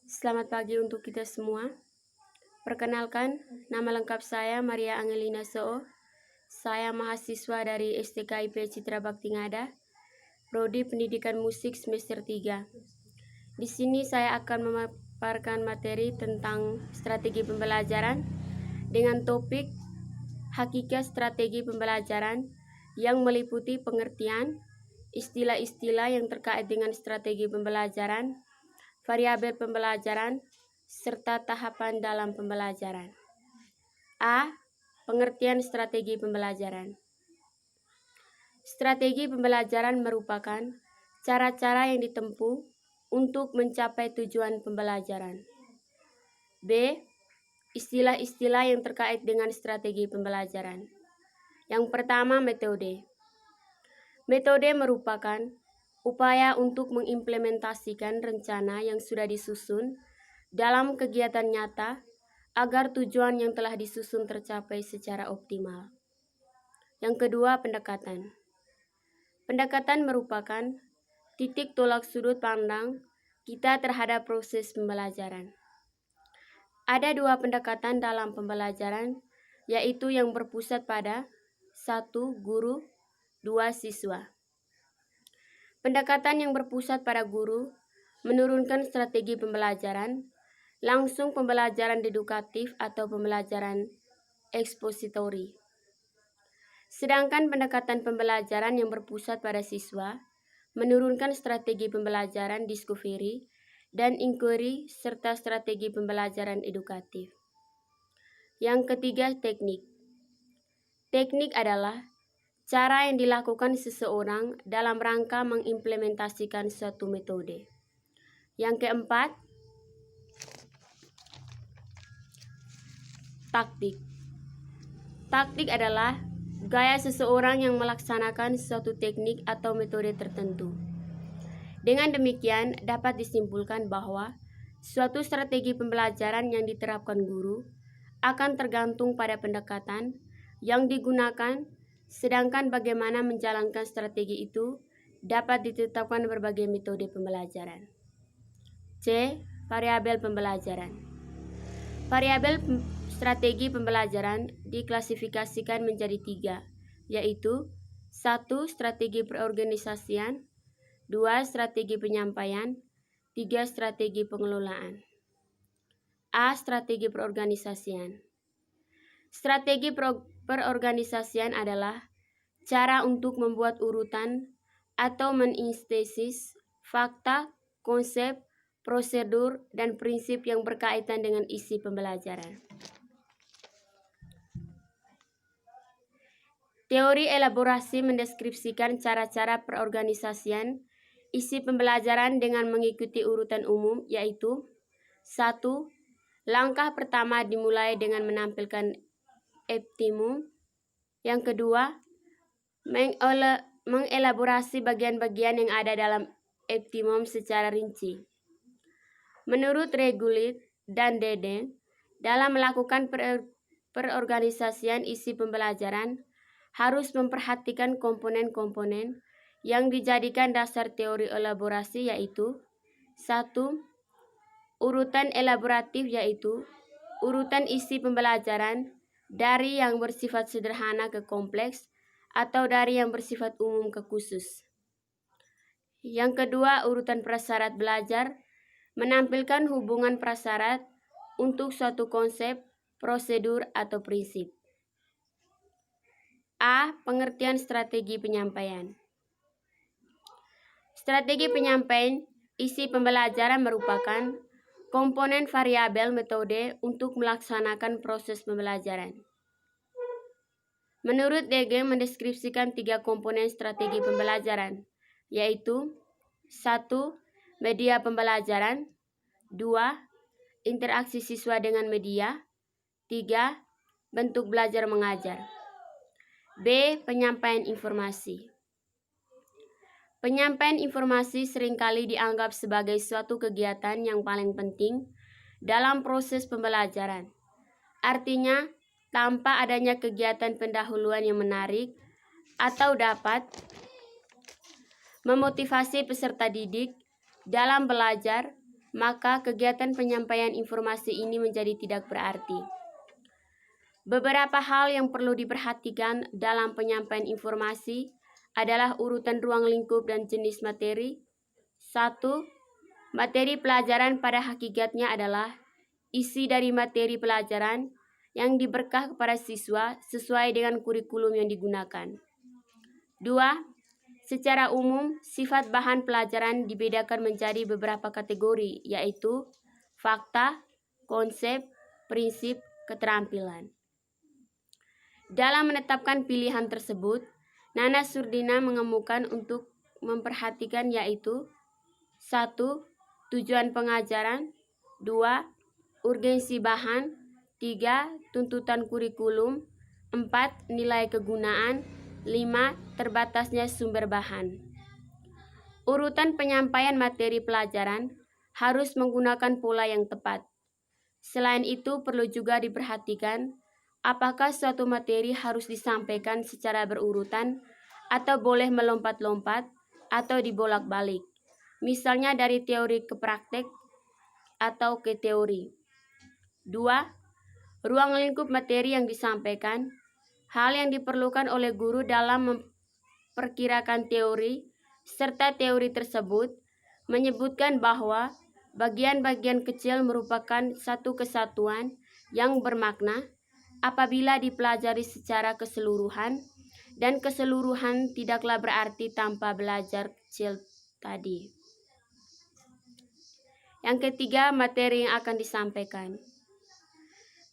Selamat pagi untuk kita semua. Perkenalkan, nama lengkap saya Maria Angelina Soo. Saya mahasiswa dari STKIP Citra Bakti Ngada, Prodi Pendidikan Musik semester 3. Di sini saya akan memaparkan materi tentang strategi pembelajaran dengan topik hakikat strategi pembelajaran yang meliputi pengertian, istilah-istilah yang terkait dengan strategi pembelajaran, variabel pembelajaran, serta tahapan dalam pembelajaran. A. Pengertian strategi pembelajaran. Strategi pembelajaran merupakan cara-cara yang ditempuh untuk mencapai tujuan pembelajaran. B. Istilah-istilah yang terkait dengan strategi pembelajaran. Yang pertama, metode. Metode merupakan upaya untuk mengimplementasikan rencana yang sudah disusun dalam kegiatan nyata agar tujuan yang telah disusun tercapai secara optimal. Yang kedua, pendekatan. Pendekatan merupakan titik tolak sudut pandang kita terhadap proses pembelajaran. Ada dua pendekatan dalam pembelajaran, yaitu yang berpusat pada 1. Guru, 2. Siswa. Pendekatan yang berpusat pada guru menurunkan strategi pembelajaran, langsung pembelajaran dedukatif atau pembelajaran ekspositori. Sedangkan pendekatan pembelajaran yang berpusat pada siswa menurunkan strategi pembelajaran discovery dan inquiry serta strategi pembelajaran edukatif. Yang ketiga, teknik. Teknik adalah cara yang dilakukan seseorang dalam rangka mengimplementasikan suatu metode. Yang keempat, taktik. Taktik adalah gaya seseorang yang melaksanakan suatu teknik atau metode tertentu. Dengan demikian, dapat disimpulkan bahwa suatu strategi pembelajaran yang diterapkan guru akan tergantung pada pendekatan yang digunakan. Sedangkan bagaimana menjalankan strategi itu dapat ditetapkan berbagai metode pembelajaran. C. Variabel pembelajaran. Variabel strategi pembelajaran diklasifikasikan menjadi 3, yaitu 1. Strategi perorganisasian, 2. Strategi penyampaian, 3. Strategi pengelolaan. A. Strategi perorganisasian. Strategi perorganisasian adalah cara untuk membuat urutan atau mensintesis fakta, konsep, prosedur, dan prinsip yang berkaitan dengan isi pembelajaran. Teori elaborasi mendeskripsikan cara-cara perorganisasian isi pembelajaran dengan mengikuti urutan umum, yaitu 1. Langkah pertama dimulai dengan menampilkan optimum. Yang kedua, mengelaborasi bagian-bagian yang ada dalam optimum secara rinci. Menurut Regulit dan Deden, dalam melakukan perorganisasian isi pembelajaran harus memperhatikan komponen-komponen yang dijadikan dasar teori elaborasi, yaitu 1. Urutan elaboratif, yaitu urutan isi pembelajaran dari yang bersifat sederhana ke kompleks atau dari yang bersifat umum ke khusus. Yang kedua, urutan prasyarat belajar menampilkan hubungan prasyarat untuk suatu konsep, prosedur, atau prinsip. A. Pengertian strategi penyampaian. Strategi penyampaian isi pembelajaran merupakan komponen variabel metode untuk melaksanakan proses pembelajaran. Menurut Degen mendeskripsikan 3 komponen strategi pembelajaran, yaitu 1. Media pembelajaran, 2. Interaksi siswa dengan media, 3. Bentuk belajar mengajar. B. Penyampaian informasi. Penyampaian informasi seringkali dianggap sebagai suatu kegiatan yang paling penting dalam proses pembelajaran. Artinya, tanpa adanya kegiatan pendahuluan yang menarik atau dapat memotivasi peserta didik dalam belajar, maka kegiatan penyampaian informasi ini menjadi tidak berarti. Beberapa hal yang perlu diperhatikan dalam penyampaian informasi adalah urutan ruang lingkup dan jenis materi. 1. Materi pelajaran pada hakikatnya adalah isi dari materi pelajaran yang diberkah kepada siswa sesuai dengan kurikulum yang digunakan. 2. Secara umum, sifat bahan pelajaran dibedakan menjadi beberapa kategori, yaitu fakta, konsep, prinsip, keterampilan. Dalam menetapkan pilihan tersebut, Nana Surdina mengemukakan untuk memperhatikan yaitu 1. Tujuan pengajaran, 2. Urgensi bahan, 3. Tuntutan kurikulum, 4. Nilai kegunaan, 5. Terbatasnya sumber bahan. Urutan penyampaian materi pelajaran harus menggunakan pola yang tepat. Selain itu, perlu juga diperhatikan apakah suatu materi harus disampaikan secara berurutan atau boleh melompat-lompat atau dibolak-balik. Misalnya dari teori ke praktek atau ke teori. 2. Ruang lingkup materi yang disampaikan. Hal yang diperlukan oleh guru dalam memperkirakan teori serta teori tersebut menyebutkan bahwa bagian-bagian kecil merupakan satu kesatuan yang bermakna apabila dipelajari secara keseluruhan, dan keseluruhan tidaklah berarti tanpa belajar kecil tadi. Yang ketiga, materi yang akan disampaikan.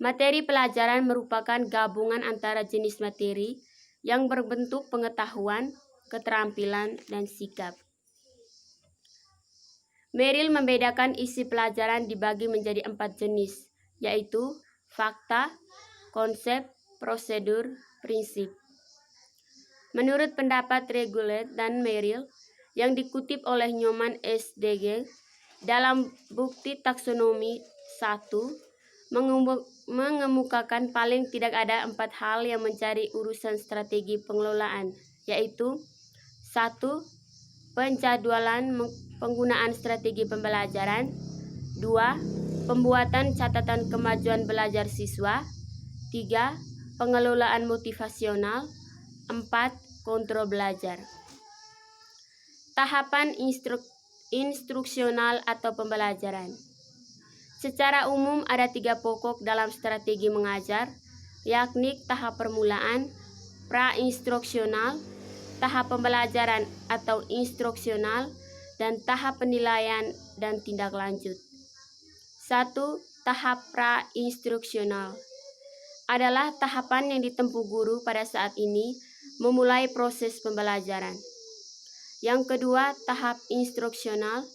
Materi pelajaran merupakan gabungan antara jenis materi yang berbentuk pengetahuan, keterampilan, dan sikap. Merrill membedakan isi pelajaran dibagi menjadi 4 jenis, yaitu fakta, konsep, prosedur, prinsip. Menurut pendapat Regulet dan Merrill yang dikutip oleh Newman S. Dege dalam bukti taksonomi 1, mengemukakan paling tidak ada 4 hal yang mencari urusan strategi pengelolaan, yaitu 1. Penjadwalan penggunaan strategi pembelajaran, 2. Pembuatan catatan kemajuan belajar siswa, 3. Pengelolaan motivasional, 4. Kontrol belajar. Tahapan instruksional atau pembelajaran. Secara umum ada 3 pokok dalam strategi mengajar, yakni tahap permulaan, pra-instruksional, tahap pembelajaran atau instruksional, dan tahap penilaian dan tindak lanjut. 1. Tahap pra-instruksional adalah tahapan yang ditempuh guru pada saat ini memulai proses pembelajaran. Yang kedua, tahap instruksional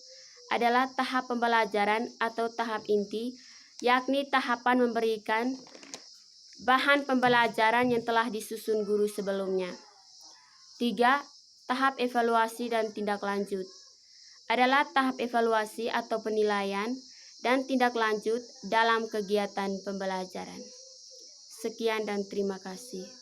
adalah tahap pembelajaran atau tahap inti, yakni tahapan memberikan bahan pembelajaran yang telah disusun guru sebelumnya. 3. Tahap evaluasi dan tindak lanjut adalah tahap evaluasi atau penilaian dan tindak lanjut dalam kegiatan pembelajaran. Sekian dan terima kasih.